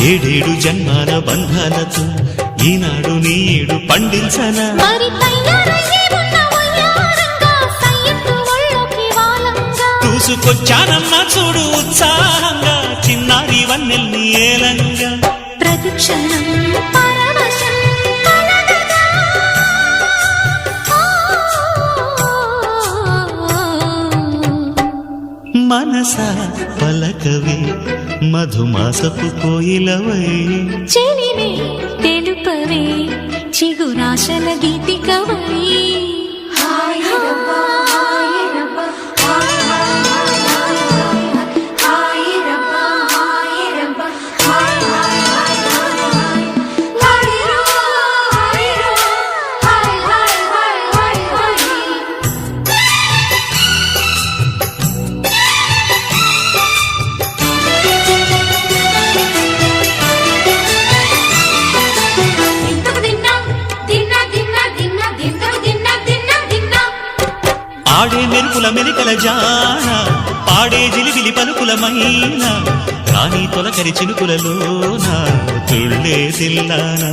ఏడేడు జన్మాల బంధాలతో ఈనాడు నీడు పండించనా చూసుకొచ్చానమ్మా చూడు ఉత్సాహంగా చిన్నారి వన్నెల్ని ఏలంగా ప్రతిక్షణం మనసా పలకవే మధుమాసపు కోయిలవై చెలిమే తెలుపవే చిగురాశల గీతికవై ఆడే మెరుపుల మెరికల జాన పాడే జిలిబిలి పలుకులమైన రాణి తొలకరి చినుకులలోన తుళ్ళే తిల్లానా